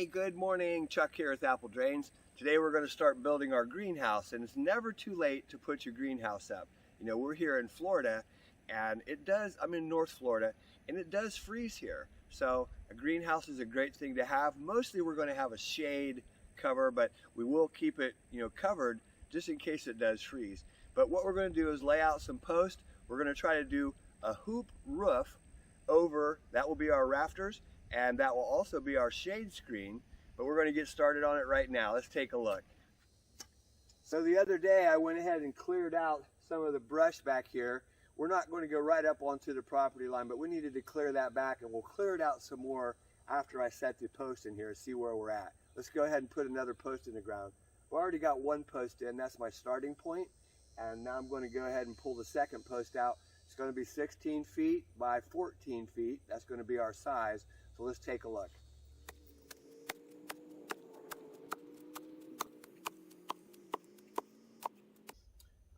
Hey, good morning. Chuck here with Apple Drains. Today we're going to start building our greenhouse, and it's never too late to put your greenhouse up. You know, we're here in Florida, and I'm in North Florida, and it does freeze here. So a greenhouse is a great thing to have. Mostly we're going to have a shade cover, but we will keep it, covered just in case it does freeze. But what we're going to do is lay out some posts. We're going to try to do a hoop roof over, that will be our rafters, and that will also be our shade screen, but we're going to get started on it right now. Let's take a look. So the other day I went ahead and cleared out some of the brush back here. We're not going to go right up onto the property line, but we needed to clear that back, and we'll clear it out some more after I set the post in here and see where we're at. Let's go ahead and put another post in the ground. We already got one post in, that's my starting point, and now I'm going to go ahead and pull the second post out. It's going to be 16 feet by 14 feet. That's going to be our size. So let's take a look.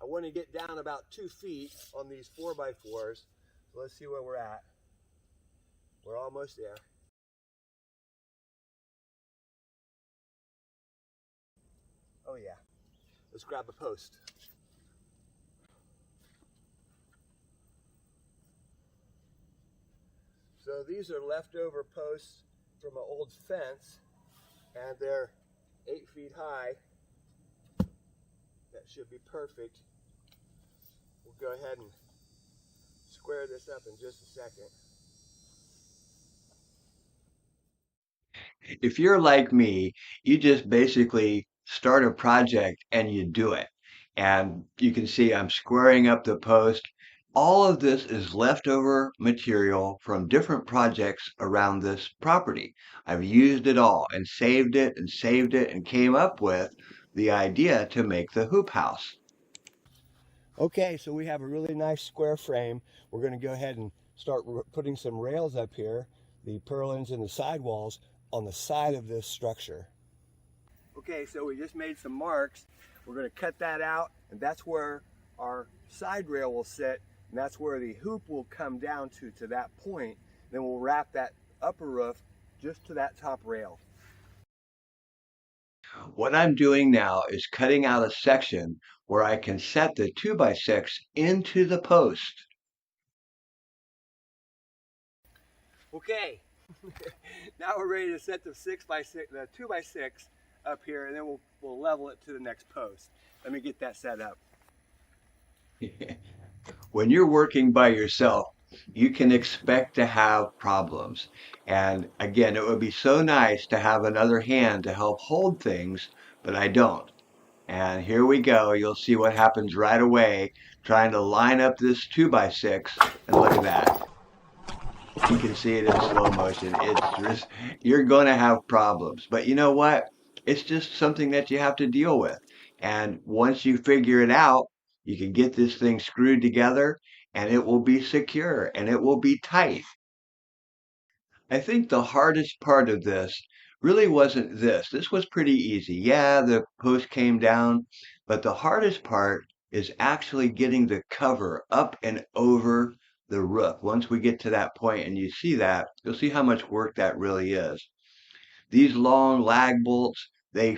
I want to get down about 2 feet on these 4x4s. So let's see where we're at. We're almost there. Oh yeah. Let's grab a post. So these are leftover posts from an old fence, and they're 8 feet high. That should be perfect. We'll go ahead and square this up in just a second. If you're like me, you just basically start a project and you do it. And you can see I'm squaring up the post. All of this is leftover material from different projects around this property. I've used it all and saved it and came up with the idea to make the hoop house. Okay, so we have a really nice square frame. We're going to go ahead and start putting some rails up here, the purlins and the sidewalls on the side of this structure. Okay, so we just made some marks. We're going to cut that out, and that's where our side rail will sit, and that's where the hoop will come down to that point. Then we'll wrap that upper roof just to that top rail. What I'm doing now is cutting out a section where I can set the 2x6 into the post. Okay, now we're ready to set the 2x6 up here, and then we'll level it to the next post. Let me get that set up. When you're working by yourself, you can expect to have problems. And again, it would be so nice to have another hand to help hold things, but I don't. And here we go. You'll see what happens right away trying to line up this 2x6, and look at that. You can see it in slow motion. You're going to have problems. But you know what? It's just something that you have to deal with. And once you figure it out, you can get this thing screwed together, and it will be secure and it will be tight. I think the hardest part of this really wasn't this. This was pretty easy. Yeah, the post came down, but the hardest part is actually getting the cover up and over the roof. Once we get to that point and you see that, you'll see how much work that really is. These long lag bolts, they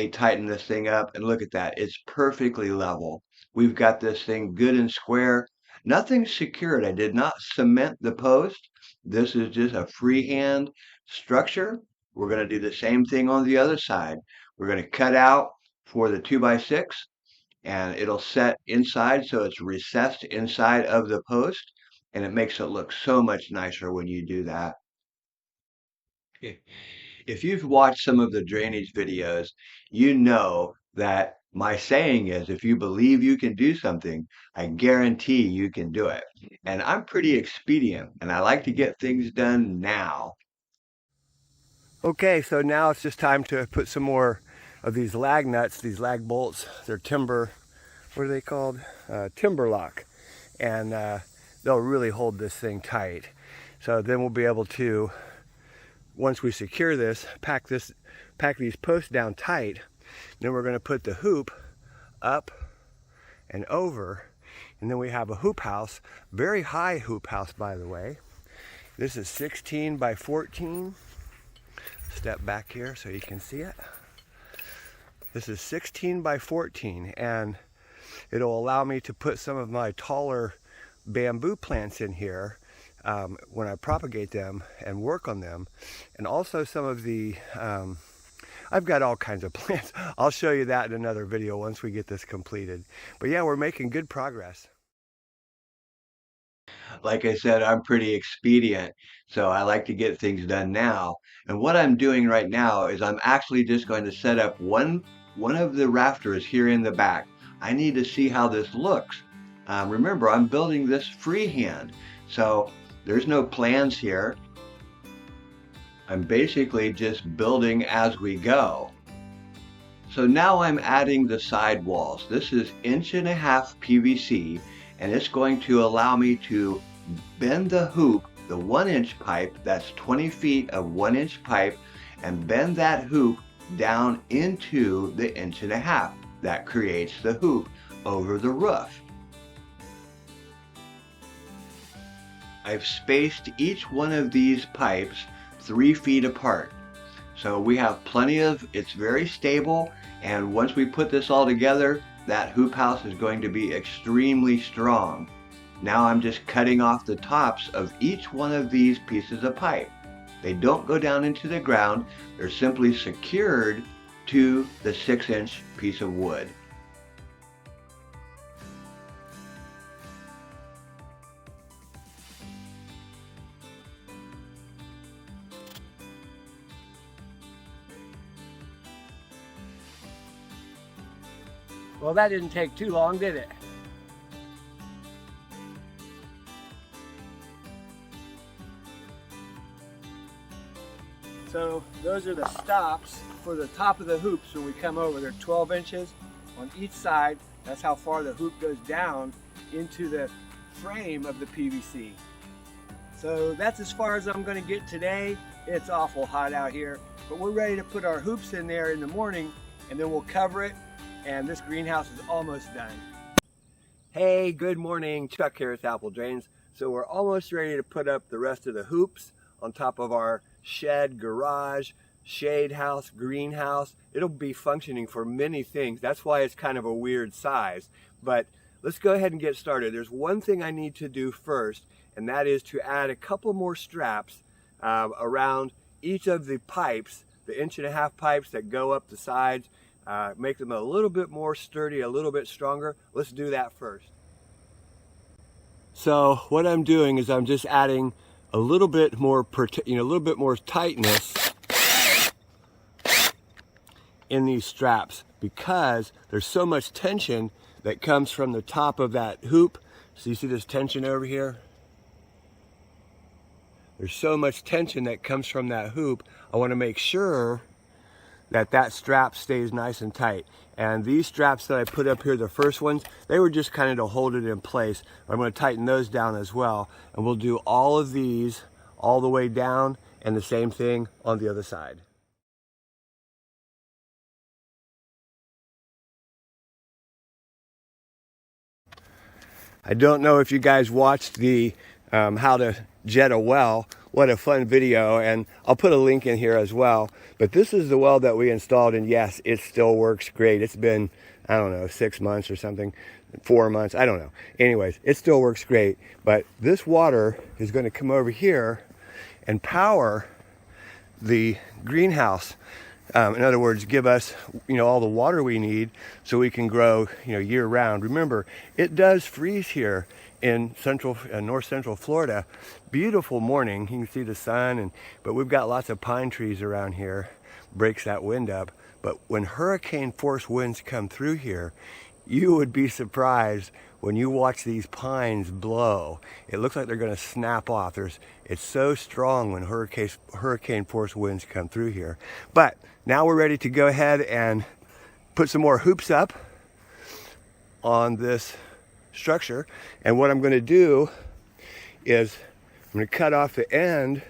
tighten this thing up, and look at that. It's perfectly level. We've got this thing good and square. Nothing's secured. I did not cement the post. This is just a freehand structure. We're going to do the same thing on the other side. We're going to cut out for the 2x6, and it'll set inside, so it's recessed inside of the post, and it makes it look so much nicer when you do that. If you've watched some of the drainage videos, you know that my saying is, if you believe you can do something, I guarantee you can do it. And I'm pretty expedient, and I like to get things done now. Okay, so now it's just time to put some more of these lag nuts, these lag bolts. They're timber, what are they called? Timber lock. And they'll really hold this thing tight. So then we'll be able to, once we secure this, pack these posts down tight. Then we're going to put the hoop up and over, and then we have a hoop house, very high hoop house, by the way. This is 16 by 14, Step back here so you can see it. This is 16 by 14, and it'll allow me to put some of my taller bamboo plants in here when I propagate them and work on them. And also some of the, I've got all kinds of plants. I'll show you that in another video once we get this completed. But yeah, we're making good progress. Like I said, I'm pretty expedient, so I like to get things done now. And what I'm doing right now is I'm actually just going to set up one of the rafters here in the back. I need to see how this looks. Remember, I'm building this freehand, so there's no plans here. I'm basically just building as we go. So now I'm adding the side walls. This is 1.5 inch PVC, and it's going to allow me to bend the hoop, the 1-inch pipe, that's 20 feet of 1-inch pipe, and bend that hoop down into the 1.5 inch. That creates the hoop over the roof. I've spaced each one of these pipes 3 feet apart. So we have plenty of, it's very stable, and once we put this all together, that hoop house is going to be extremely strong. Now I'm just cutting off the tops of each one of these pieces of pipe. They don't go down into the ground, they're simply secured to the 6-inch piece of wood. Well, that didn't take too long, did it? So those are the stops for the top of the hoops when we come over. They're 12 inches on each side. That's how far the hoop goes down into the frame of the PVC. So that's as far as I'm going to get today. It's awful hot out here, but we're ready to put our hoops in there in the morning, and then we'll cover it, and this greenhouse is almost done. Hey, good morning. Chuck here with Apple Drains. So we're almost ready to put up the rest of the hoops on top of our shed, garage, shade house, greenhouse. It'll be functioning for many things. That's why it's kind of a weird size. But let's go ahead and get started. There's one thing I need to do first, and that is to add a couple more straps around each of the pipes, the 1.5 inch pipes that go up the sides, make them a little bit more sturdy, a little bit stronger. Let's do that first. So what I'm doing is I'm just adding a little bit more, a little bit more tightness in these straps, because there's so much tension that comes from the top of that hoop. So you see this tension over here? There's so much tension that comes from that hoop. I want to make sure that that strap stays nice and tight. And these straps that I put up here, the first ones, they were just kind of to hold it in place. I'm going to tighten those down as well. And we'll do all of these all the way down, and the same thing on the other side. I don't know if you guys watched the how to jet a well. What a fun video, and I'll put a link in here as well. But this is the well that we installed, and yes, it still works great. It's been, I don't know, 6 months or something, 4 months, I don't know. Anyways, it still works great. But this water is going to come over here and power the greenhouse. In other words, give us, all the water we need so we can grow, year round. Remember, it does freeze here in north central Florida. Beautiful morning. You can see the sun, but we've got lots of pine trees around here. Breaks that wind up. But when hurricane force winds come through here, you would be surprised when you watch these pines blow. It looks like they're going to snap off. It's so strong when hurricane force winds come through here. But now we're ready to go ahead and put some more hoops up on this structure. And what I'm going to do is I'm going to cut off the end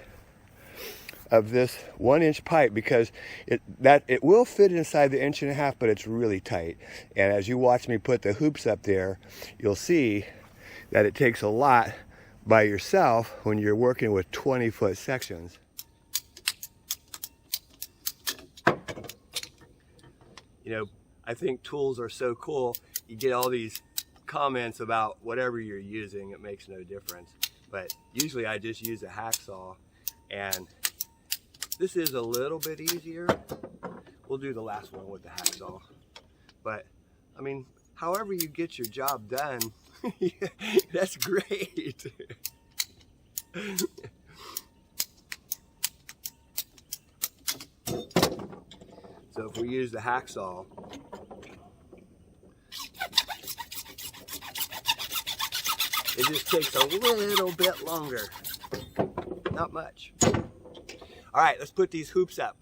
of this 1-inch pipe, because it will fit inside the 1.5 inch, but it's really tight. And as you watch me put the hoops up there, you'll see that it takes a lot by yourself when you're working with 20-foot sections. You know, I think tools are so cool. You get all these comments about whatever you're using, it makes no difference. But usually I just use a hacksaw, and this is a little bit easier. We'll do the last one with the hacksaw. But I mean, however you get your job done, that's great. So if we use the hacksaw, it just takes a little bit longer. Not much. All right, let's put these hoops up.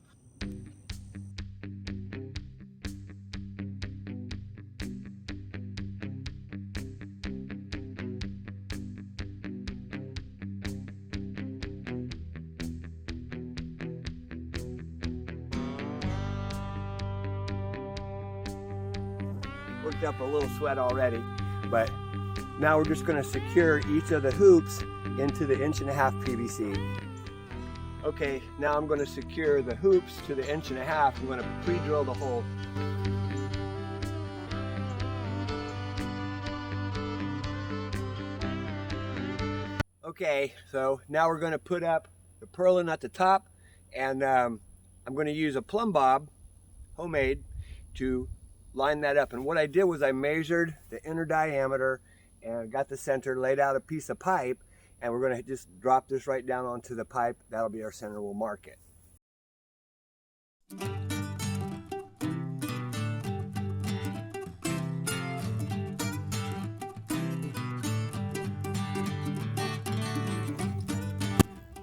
Worked up a little sweat already, but now we're just going to secure each of the hoops into the 1.5" PVC. Okay, now I'm going to secure the hoops to the 1.5". I'm going to pre-drill the hole. Okay, so now we're going to put up the purlin at the top, and I'm going to use a plumb bob, homemade, to line that up. And what I did was I measured the inner diameter and got the center, laid out a piece of pipe, and we're going to just drop this right down onto the pipe. That'll be our center. We'll mark it.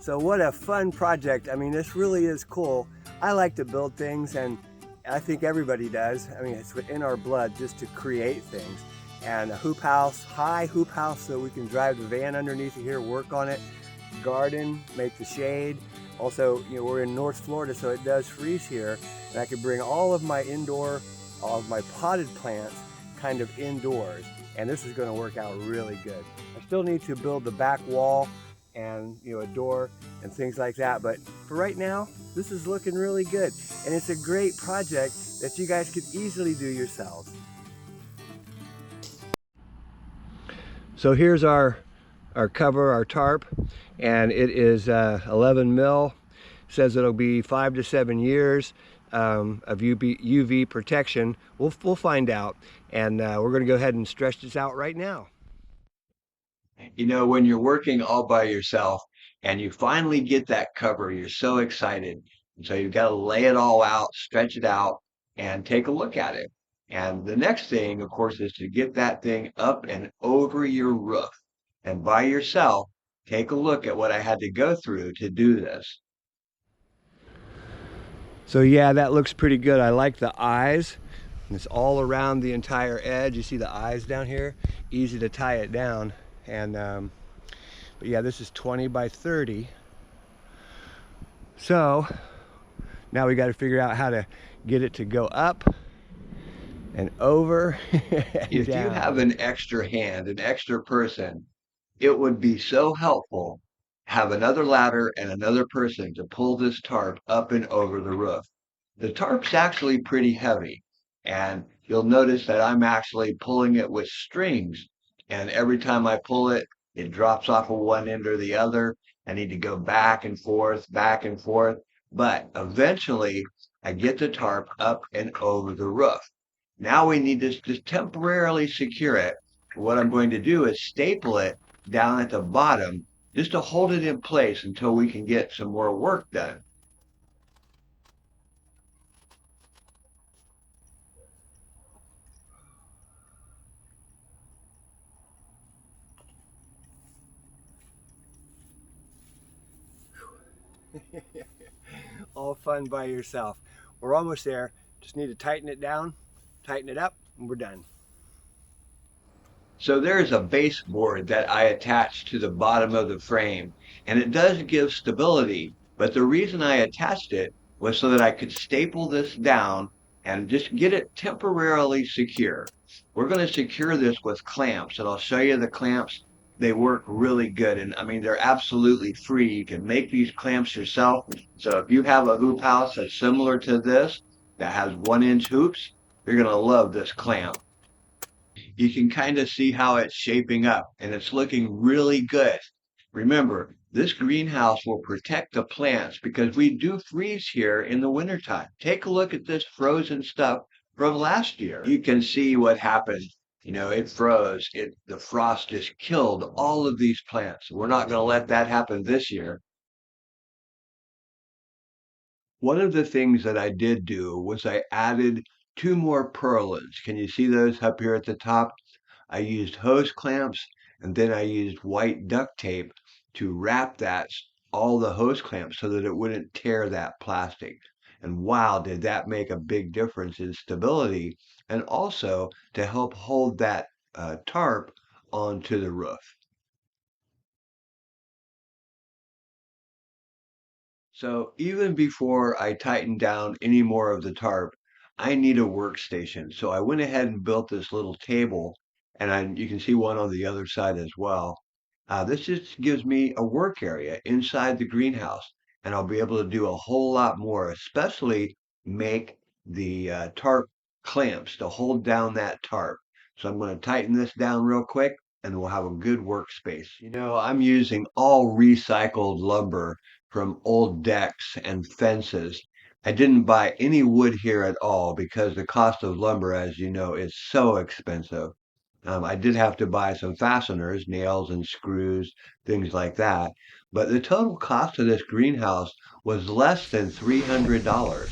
So what a fun project. I mean, this really is cool. I like to build things, and I think everybody does. I mean, it's in our blood just to create things. And a hoop house, high hoop house, so we can drive the van underneath it here, work on it, garden, make the shade. Also, you know, we're in North Florida, so it does freeze here. And I could bring all of my potted plants kind of indoors. And this is going to work out really good. I still need to build the back wall and, you know, a door and things like that. But for right now, this is looking really good. And it's a great project that you guys could easily do yourselves. So here's our cover, our tarp, and it is 11 mil. Says it'll be 5 to 7 years of UV protection. We'll find out, and we're going to go ahead and stretch this out right now. You know, when you're working all by yourself and you finally get that cover, you're so excited. And so you've got to lay it all out, stretch it out, and take a look at it. And the next thing, of course, is to get that thing up and over your roof. And by yourself, take a look at what I had to go through to do this. So yeah, that looks pretty good. I like the eyes. It's all around the entire edge. You see the eyes down here? Easy to tie it down. And but yeah, this is 20 by 30. So now we got to figure out how to get it to go up and over and If down. you have an extra hand, an extra person, it would be so helpful to have another ladder and another person to pull this tarp up and over the roof. The tarp's actually pretty heavy, and you'll notice that I'm actually pulling it with strings. And every time I pull it, it drops off of one end or the other. I need to go back and forth, back and forth. But eventually, I get the tarp up and over the roof. Now we need to just temporarily secure it. What I'm going to do is staple it down at the bottom just to hold it in place until we can get some more work done. All fun by yourself. We're almost there. Just need to tighten it down, tighten it up, and we're done. So there's a baseboard that I attach to the bottom of the frame, and it does give stability, but the reason I attached it was so that I could staple this down and just get it temporarily secure. We're going to secure this with clamps, and I'll show you the clamps. They work really good, and I mean, they're absolutely free. You can make these clamps yourself. So if you have a hoop house that's similar to this, that has 1-inch hoops, You're going to love this clamp. You can kind of see how it's shaping up and it's looking really good. Remember, this greenhouse will protect the plants because we do freeze here in the wintertime. Take a look at this frozen stuff from last year. You can see what happened. You know, it froze. The frost just killed all of these plants. We're not going to let that happen this year. One of the things that I did do was I added two more purlins. Can you see those up here at the top? I used hose clamps and then I used white duct tape to wrap all the hose clamps so that it wouldn't tear that plastic. And wow, did that make a big difference in stability and also to help hold that tarp onto the roof. So even before I tightened down any more of the tarp, I need a workstation. So I went ahead and built this little table, and you can see one on the other side as well. This just gives me a work area inside the greenhouse, and I'll be able to do a whole lot more, especially make the tarp clamps to hold down that tarp. So I'm going to tighten this down real quick, and we'll have a good workspace. You know, I'm using all recycled lumber from old decks and fences. I didn't buy any wood here at all because the cost of lumber, as you know, is so expensive. I did have to buy some fasteners, nails and screws, things like that. But the total cost of this greenhouse was less than $300.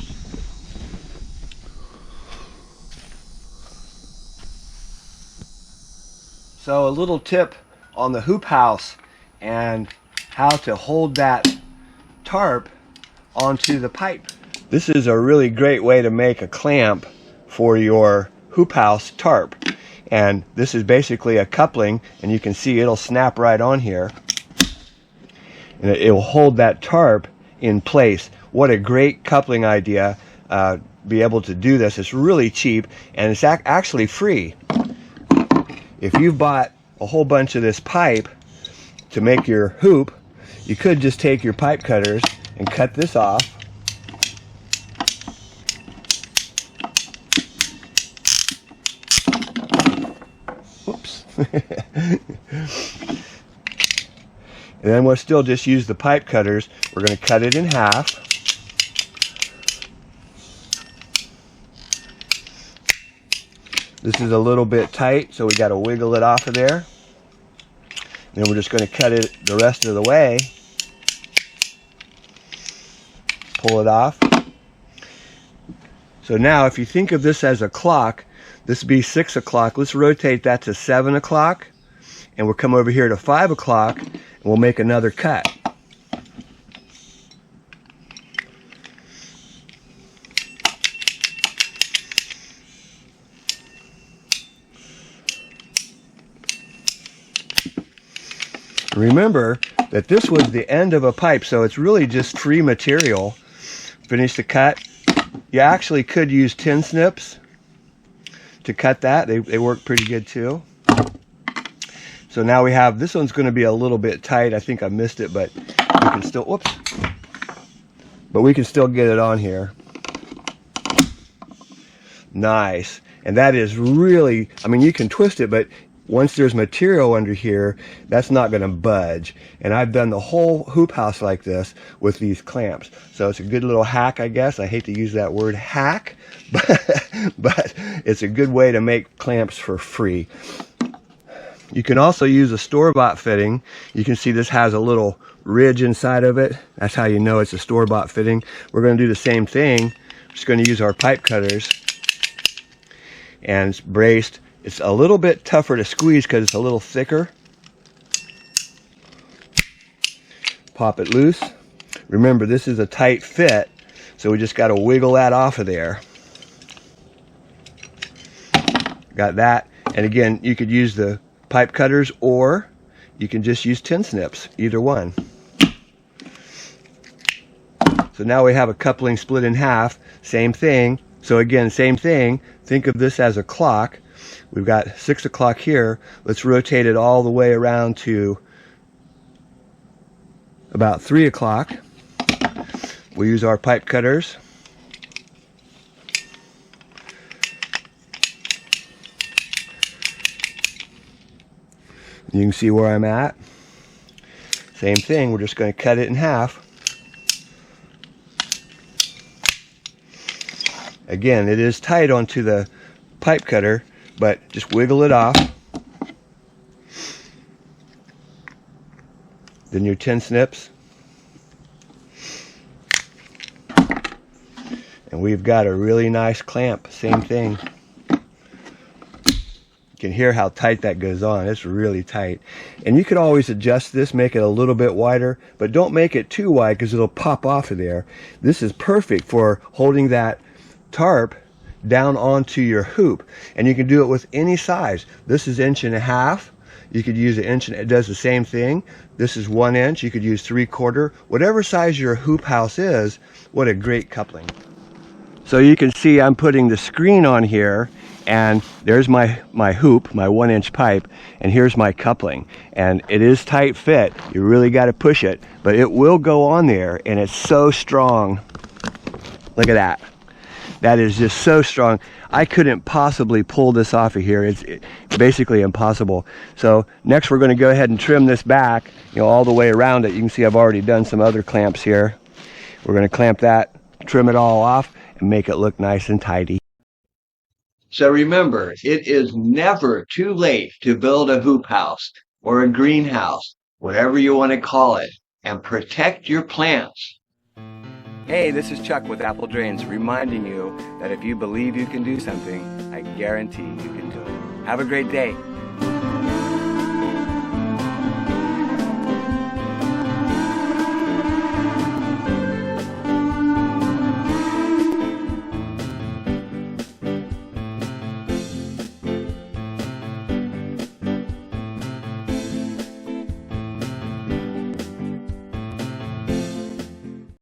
So a little tip on the hoop house and how to hold that tarp onto the pipe. This is a really great way to make a clamp for your hoop house tarp. And this is basically a coupling, and you can see it'll snap right on here. And it will hold that tarp in place. What a great coupling idea. Be able to do this. It's really cheap, and it's actually free. If you've bought a whole bunch of this pipe to make your hoop, you could just take your pipe cutters and cut this off. Whoops. And then we'll still just use the pipe cutters. We're going to cut it in half. This is a little bit tight, so we got to wiggle it off of there. And then we're just going to cut it the rest of the way. Pull it off. So now if you think of this as a clock, this would be 6 o'clock. Let's rotate that to 7 o'clock. And we'll come over here to 5 o'clock and we'll make another cut. Remember that this was the end of a pipe, so it's really just free material. Finish the cut. You actually could use tin snips to cut that. They work pretty good too. So now we have, this one's going to be a little bit tight. I think I missed it, but we can still, whoops. But we can still get it on here. Nice. And that is really, I mean, you can twist it, but once there's material under here, that's not going to budge. And I've done the whole hoop house like this with these clamps. So it's a good little hack, I guess. I hate to use that word hack, but it's a good way to make clamps for free. You can also use a store-bought fitting. You can see this has a little ridge inside of it. That's how you know it's a store-bought fitting. We're going to do the same thing. We're just going to use our pipe cutters. And it's braced. It's a little bit tougher to squeeze because it's a little thicker. Pop it loose. Remember, this is a tight fit, so we just got to wiggle that off of there. Got that. And again, you could use the pipe cutters or you can just use tin snips, either one. So now we have a coupling split in half, same thing. So again, same thing. Think of this as a clock. We've got 6 o'clock here. Let's rotate it all the way around to about 3 o'clock. We'll use our pipe cutters. You can see where I'm at. Same thing, we're just going to cut it in half. Again, it is tight onto the pipe cutter, but just wiggle it off. Then your 10 snips. And we've got a really nice clamp, same thing. You can hear how tight that goes on. It's really tight. And you could always adjust this, make it a little bit wider, but don't make it too wide because it'll pop off of there. This is perfect for holding that tarp down onto your hoop. And you can do it with any size. This is 1.5 inches. You could use 1 inch and it does the same thing. This is 1 inch. You could use 3/4. Whatever size your hoop house is, what a great coupling. So you can see I'm putting the screen on here, and there's my hoop, my 1 inch pipe, and here's my coupling. And it is tight fit. You really got to push it, but it will go on there, and it's so strong. Look at that. That is just so strong. I couldn't possibly pull this off of here. It's basically impossible. So next we're going to go ahead and trim this back, all the way around it. You can see I've already done some other clamps here. We're going to clamp that, trim it all off, and make it look nice and tidy. So remember, it is never too late to build a hoop house or a greenhouse, whatever you want to call it, and protect your plants. Hey, this is Chuck with Apple Drains, reminding you that if you believe you can do something, I guarantee you can do it. Have a great day.